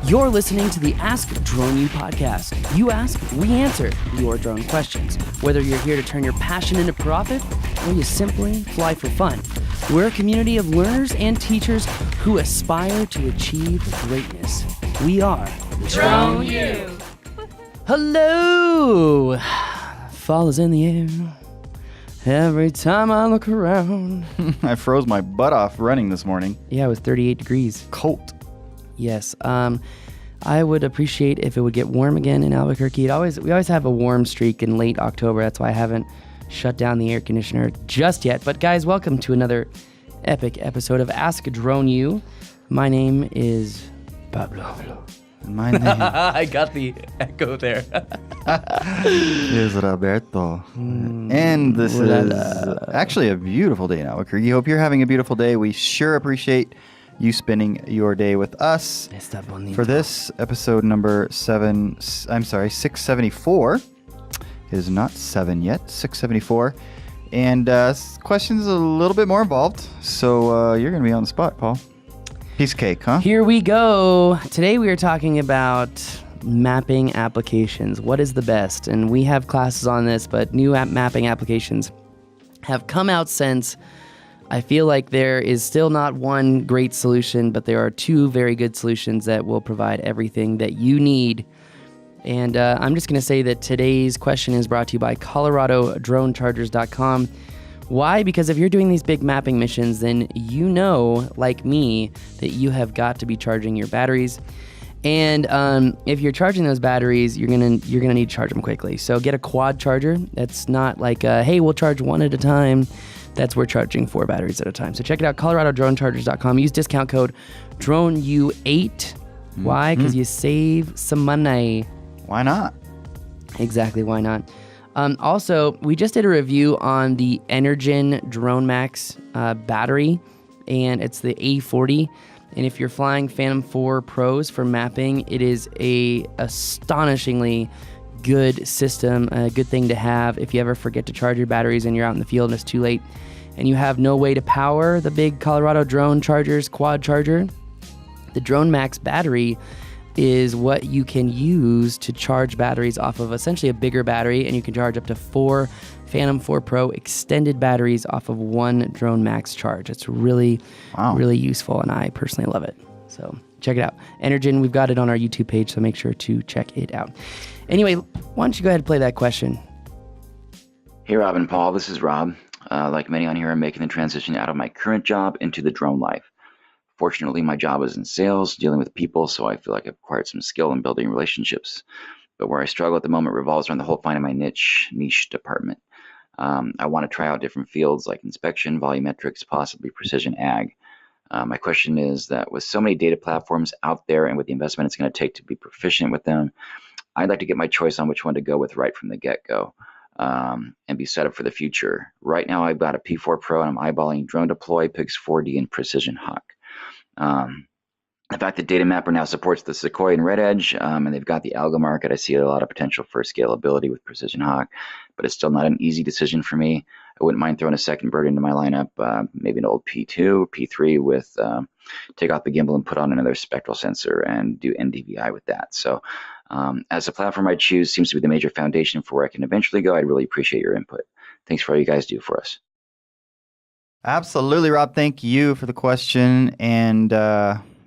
You're listening to the Ask Drone U podcast. You ask, we answer your drone questions. Whether you're here to turn your passion into profit or you simply fly for fun, we're a community of learners and teachers who aspire to achieve greatness. We are Drone U. Hello! Fall is in the air. Every time I look around. I froze my butt off running this morning. Yeah, it was 38 degrees. Cold. Yes. I would appreciate if it would get warm again in Albuquerque. We always have a warm streak in late October. That's why I haven't shut down the air conditioner just yet. But guys, welcome to another epic episode of Ask Drone U. My name is Pablo. My name I got the echo there. is Roberto. And this is actually a beautiful day in Albuquerque. Hope you're having a beautiful day. We sure appreciate you spending your day with us for this episode number 674. It is not 7 yet, 674. And questions a little bit more involved. So you're going to be on the spot, Paul. Piece of cake, huh? Here we go. Today we are talking about mapping applications. What is the best? And we have classes on this, but new mapping applications have come out since. I feel like there is still not one great solution, but there are two very good solutions that will provide everything that you need. And I'm just going to say that today's question is brought to you by ColoradoDroneChargers.com. Why? Because if you're doing these big mapping missions, then you know, like me, that you have got to be charging your batteries. And if you're charging those batteries, you're gonna need to charge them quickly. So get a quad charger. That's not like, hey, we'll charge one at a time. That's we're charging 4 batteries at a time. So check it out, ColoradoDroneChargers.com. Use discount code DroneU8. Why? Because you save some money. Why not? Exactly, why not? Also, we just did a review on the Energen Drone Max battery, and it's the A40. And if you're flying Phantom 4 Pros for mapping, it is a astonishingly good system, a good thing to have if you ever forget to charge your batteries and you're out in the field and it's too late and you have no way to power the big Colorado Drone Chargers quad charger. The Drone Max battery is what you can use to charge batteries off of essentially a bigger battery, and you can charge up to 4 Phantom 4 Pro extended batteries off of one Drone Max charge. It's really, really useful, and I personally love it. So check it out. Energen, we've got it on our YouTube page, so make sure to check it out. Anyway, why don't you go ahead and play that question? Hey, Rob and Paul, this is Rob. Like many on here, I'm making the transition out of my current job into the drone life. Fortunately, my job is in sales, dealing with people, so I feel like I've acquired some skill in building relationships. But where I struggle at the moment revolves around the whole finding my niche department. I want to try out different fields like inspection, volumetrics, possibly precision ag. My question is that with so many data platforms out there and with the investment it's going to take to be proficient with them, I'd like to get my choice on which one to go with right from the get-go and be set up for the future. Right now, I've got a P4 Pro and I'm eyeballing DroneDeploy, Pix 4D, and PrecisionHawk. The fact that Data Mapper now supports the Sequoia and Red Edge, and they've got the algo market, I see a lot of potential for scalability with PrecisionHawk, but it's still not an easy decision for me. I wouldn't mind throwing a second bird into my lineup, maybe an old P2, P3 with take off the gimbal and put on another spectral sensor and do NDVI with that. So as the platform I choose seems to be the major foundation for where I can eventually go, I'd really appreciate your input. Thanks for all you guys do for us. Absolutely, Rob. Thank you for the question. And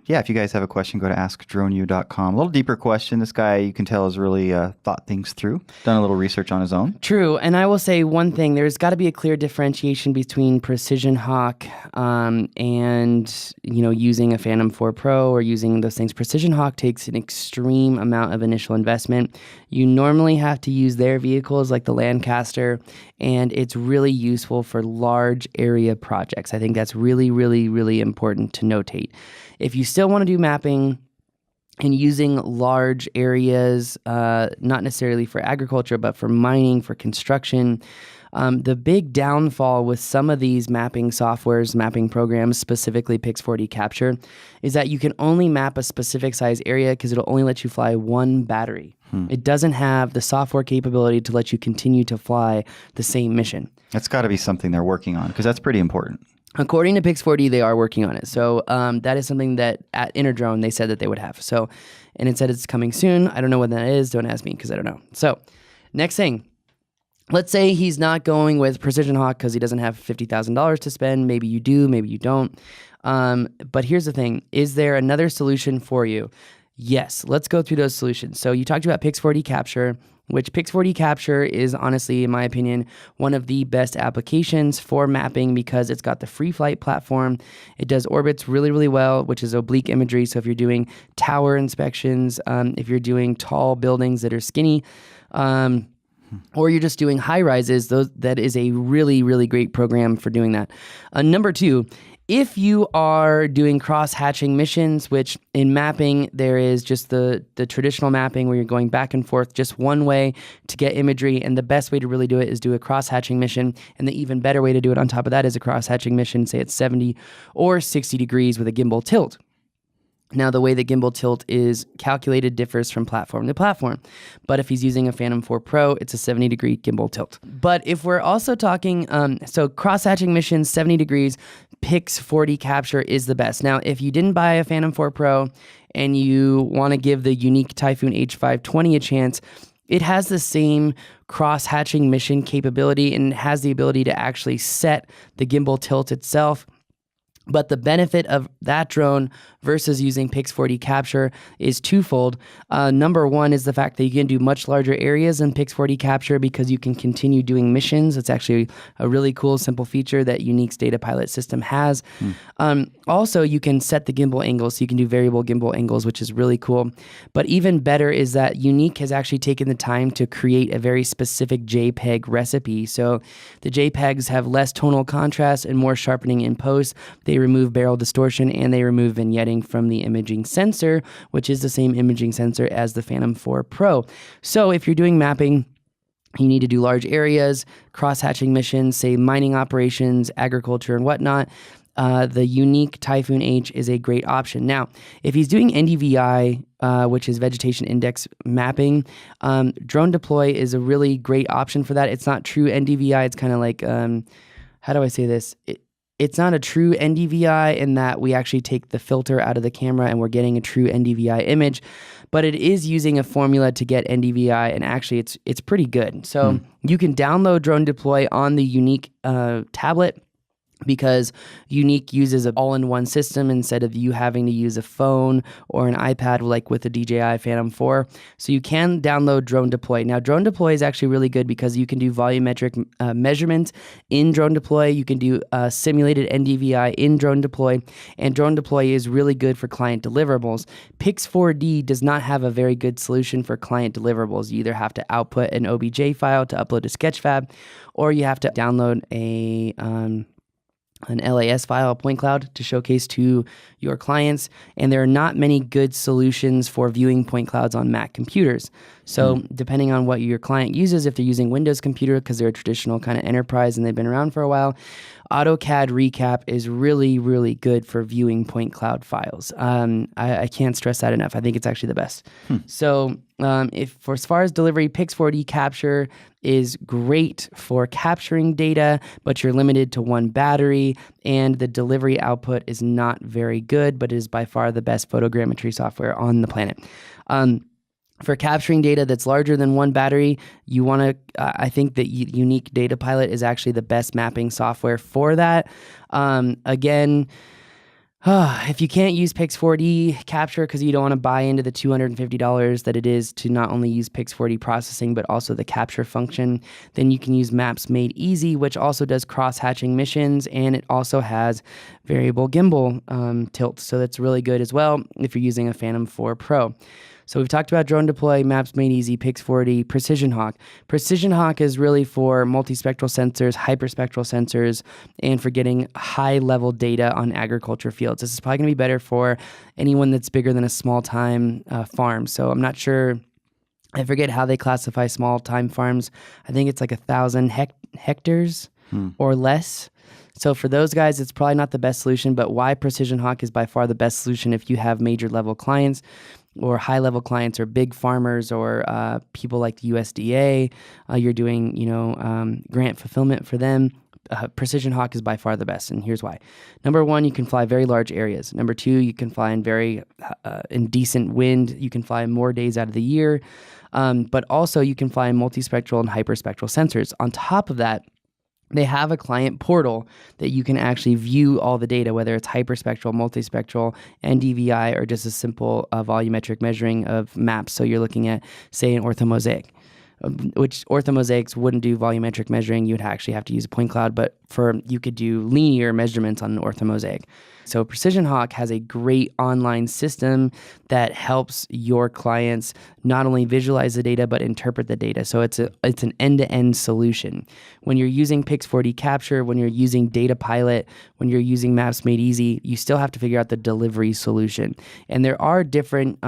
yeah, if you guys have a question, go to askdroneu.com. A little deeper question. This guy, you can tell, has really thought things through, done a little research on his own. True. And I will say one thing. There's got to be a clear differentiation between PrecisionHawk and, using a Phantom 4 Pro or using those things. PrecisionHawk takes an extreme amount of initial investment. You normally have to use their vehicles like the Lancaster, and it's really useful for large area projects. I think that's really, really, really important to notate. If you still want to do mapping and using large areas, not necessarily for agriculture, but for mining, for construction, the big downfall with some of these mapping softwares, mapping programs, specifically Pix4D Capture, is that you can only map a specific size area because it'll only let you fly one battery. It doesn't have the software capability to let you continue to fly the same mission. That's got to be something they're working on because that's pretty important. According to Pix4D, they are working on it. So that is something that at InterDrone they said that they would have. So, and it said it's coming soon. I don't know when that is. Don't ask me because I don't know. So next thing, let's say he's not going with PrecisionHawk because he doesn't have $50,000 to spend. Maybe you do, maybe you don't. But here's the thing. Is there another solution for you? Yes, let's go through those solutions. So you talked about Pix4D Capture, which Pix4D Capture is honestly, in my opinion, one of the best applications for mapping because it's got the free flight platform. It does orbits really, really well, which is oblique imagery. So if you're doing tower inspections, if you're doing tall buildings that are skinny, or you're just doing high rises, that is a really, really great program for doing that. Number two, if you are doing cross-hatching missions, which in mapping, there is just the traditional mapping where you're going back and forth just one way to get imagery, and the best way to really do it is do a cross-hatching mission, and the even better way to do it on top of that is a cross-hatching mission, say it's 70 or 60 degrees with a gimbal tilt. Now, the way the gimbal tilt is calculated differs from platform to platform. But if he's using a Phantom 4 Pro, it's a 70-degree gimbal tilt. But if we're also talking, so cross-hatching missions, 70 degrees, Pix4D Capture is the best. Now, if you didn't buy a Phantom 4 Pro and you want to give the Yuneec Typhoon H520 a chance, it has the same cross-hatching mission capability and has the ability to actually set the gimbal tilt itself. But the benefit of that drone versus using Pix4D Capture is twofold. Number one is the fact that you can do much larger areas in Pix4D Capture because you can continue doing missions. It's actually a really cool, simple feature that Yuneec's DataPilot system has. Also, you can set the gimbal angles, so you can do variable gimbal angles, which is really cool. But even better is that Yuneec has actually taken the time to create a very specific JPEG recipe. So the JPEGs have less tonal contrast and more sharpening in post. They remove barrel distortion and they remove vignetting from the imaging sensor, which is the same imaging sensor as the Phantom 4 Pro. So if you're doing mapping, you need to do large areas, cross-hatching missions, say mining operations, agriculture, and whatnot. The Yuneec Typhoon H is a great option. Now, if he's doing NDVI, which is vegetation index mapping, DroneDeploy is a really great option for that. It's not true NDVI. It's kind of like, how do I say this? It's not a true NDVI in that we actually take the filter out of the camera and we're getting a true NDVI image, but it is using a formula to get NDVI, and actually it's pretty good. So you can download DroneDeploy on the Yuneec tablet, because Yuneec uses an all-in-one system instead of you having to use a phone or an iPad like with the DJI Phantom 4. So you can download DroneDeploy. Now, DroneDeploy is actually really good because you can do volumetric measurements in DroneDeploy. You can do simulated NDVI in DroneDeploy, and DroneDeploy is really good for client deliverables. Pix4D does not have a very good solution for client deliverables. You either have to output an OBJ file to upload to Sketchfab, or you have to download an LAS file, a point cloud, to showcase to your clients. And there are not many good solutions for viewing point clouds on Mac computers. So depending on what your client uses, if they're using Windows computer because they're a traditional kind of enterprise and they've been around for a while, AutoCAD Recap is really, really good for viewing point cloud files. I can't stress that enough. I think it's actually the best. So as far as delivery, Pix4D Capture is great for capturing data, but you're limited to one battery, and the delivery output is not very good, but is by far the best photogrammetry software on the planet. For capturing data that's larger than one battery, you want to, I think that Yuneec DataPilot is actually the best mapping software for that. Again, if you can't use Pix4D Capture because you don't want to buy into the $250 that it is to not only use Pix4D processing, but also the capture function, then you can use Maps Made Easy, which also does cross-hatching missions, and it also has variable gimbal tilt. So that's really good as well if you're using a Phantom 4 Pro. So we've talked about DroneDeploy, Maps Made Easy, Pix4D, PrecisionHawk. PrecisionHawk is really for multispectral sensors, hyperspectral sensors, and for getting high-level data on agriculture fields. This is probably going to be better for anyone that's bigger than a small-time farm. So I'm not sure, I forget how they classify small-time farms. I think it's like 1,000 hectares or less. So for those guys, it's probably not the best solution, but why PrecisionHawk is by far the best solution if you have major-level clients or high-level clients or big farmers or people like the USDA, you're doing, grant fulfillment for them. PrecisionHawk is by far the best, and here's why. Number one, you can fly very large areas. Number two, you can fly in decent wind. You can fly more days out of the year, but also you can fly in multispectral and hyperspectral sensors. On top of that, they have a client portal that you can actually view all the data, whether it's hyperspectral, multispectral, NDVI, or just a simple volumetric measuring of maps. So you're looking at, say, an orthomosaic, which orthomosaics wouldn't do volumetric measuring. You'd actually have to use a point cloud, but you could do linear measurements on an orthomosaic. So PrecisionHawk has a great online system that helps your clients not only visualize the data, but interpret the data. So it's an end-to-end solution. When you're using Pix4D capture, when you're using DataPilot, when you're using Maps Made Easy, you still have to figure out the delivery solution. And there are different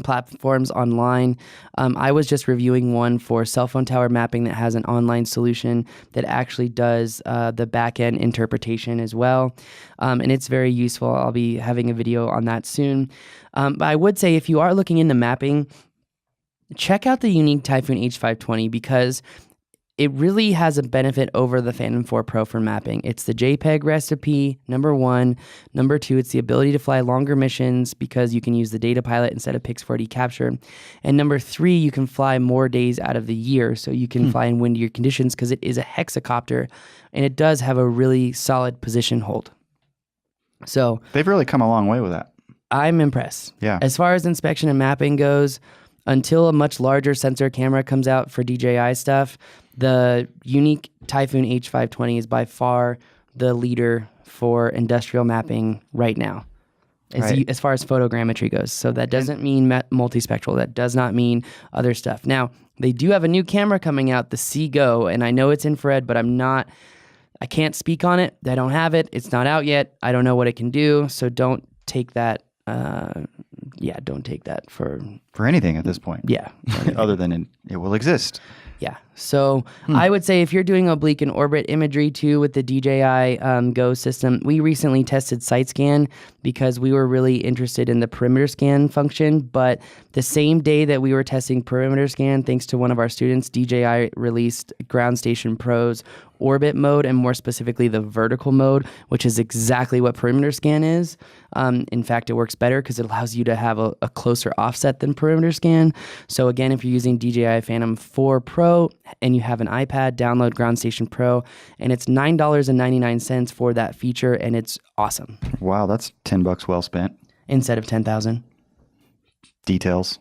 platforms online. I was just reviewing one for cell phone tower mapping that has an online solution that actually does the back-end interpretation as well. And it's very useful. I'll be having a video on that soon. But I would say if you are looking into mapping, check out the Yuneec Typhoon H520 because it really has a benefit over the Phantom 4 Pro for mapping. It's the JPEG recipe, number one. Number two, it's the ability to fly longer missions because you can use the DataPilot instead of Pix4D capture. And number three, you can fly more days out of the year. So you can fly in windier conditions because it is a hexacopter and it does have a really solid position hold. So they've really come a long way with that. I'm impressed. Yeah. As far as inspection and mapping goes, until a much larger sensor camera comes out for DJI stuff, the Yuneec Typhoon H520 is by far the leader for industrial mapping right now, as far as photogrammetry goes. So that doesn't mean multispectral. That does not mean other stuff. Now, they do have a new camera coming out, the Seago, and I know it's infrared, but I can't speak on it. I don't have it. It's not out yet. I don't know what it can do, so don't take that don't take that for anything at this point. Yeah. Other than it will exist. Yeah. So I would say if you're doing oblique and orbit imagery too with the DJI Go system, we recently tested SiteScan because we were really interested in the perimeter scan function. But the same day that we were testing perimeter scan, thanks to one of our students, DJI released Ground Station Pro's orbit mode, and more specifically the vertical mode, which is exactly what perimeter scan is. In fact, it works better because it allows you to have a closer offset than perimeter scan. So again, if you're using DJI Phantom 4 Pro and you have an iPad, download Ground Station Pro, and it's $9.99 for that feature, and it's awesome. Wow, that's $10 well spent. Instead of 10,000. Details.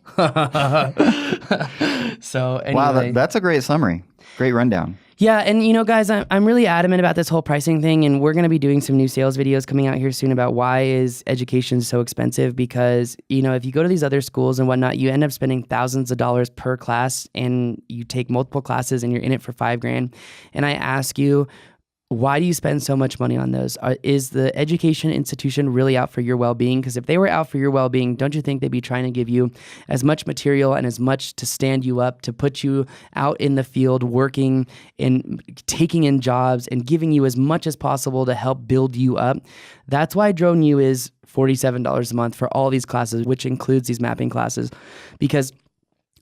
So anyway. Wow, that's a great summary. Great rundown. Yeah, and guys, I'm really adamant about this whole pricing thing, and we're going to be doing some new sales videos coming out here soon about why is education so expensive, because, if you go to these other schools and whatnot, you end up spending thousands of dollars per class, and you take multiple classes and you're in it for $5,000. And I ask you, why do you spend so much money on those? Is the education institution really out for your well-being? Because if they were out for your well-being, don't you think they'd be trying to give you as much material and as much to stand you up, to put you out in the field working and taking in jobs and giving you as much as possible to help build you up? That's why Drone U is $47 a month for all these classes, which includes these mapping classes, because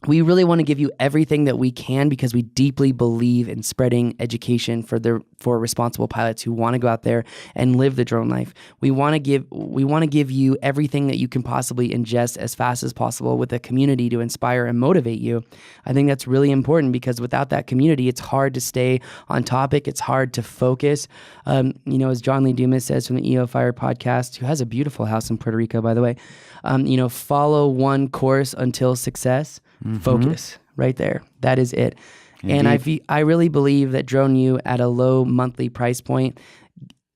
we really want to give you everything that we can because we deeply believe in spreading education for responsible pilots who want to go out there and live the drone life. We want to give you everything that you can possibly ingest as fast as possible with a community to inspire and motivate you. I think that's really important because without that community, it's hard to stay on topic. It's hard to focus. As John Lee Dumas says from the EO Fire podcast, who has a beautiful house in Puerto Rico, by the way, follow one course until success. Focus right there. That is it. Indeed. And I really believe that Drone U at a low monthly price point,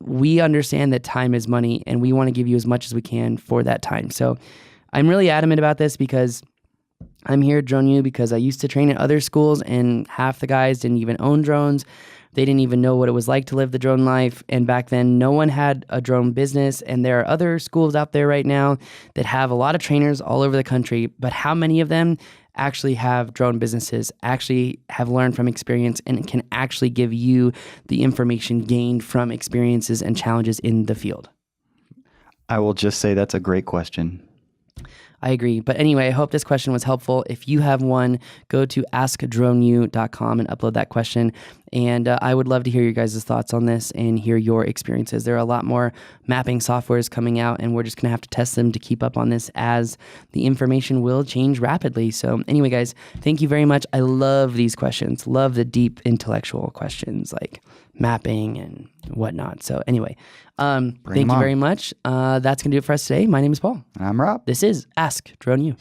we understand that time is money and we want to give you as much as we can for that time. So I'm really adamant about this because I'm here at Drone U because I used to train at other schools and half the guys didn't even own drones. They didn't even know what it was like to live the drone life. And back then, no one had a drone business. And there are other schools out there right now that have a lot of trainers all over the country. But how many of them actually have drone businesses, actually have learned from experience, and can actually give you the information gained from experiences and challenges in the field? I will just say that's a great question. I agree. But anyway, I hope this question was helpful. If you have one, go to askdroneu.com and upload that question. And I would love to hear your guys' thoughts on this and hear your experiences. There are a lot more mapping softwares coming out, and we're just going to have to test them to keep up on this as the information will change rapidly. So anyway, guys, thank you very much. I love these questions. Love the deep intellectual questions like mapping and whatnot. So anyway, thank you very much. That's going to do it for us today. My name is Paul. And I'm Rob. This is Ask Drone U.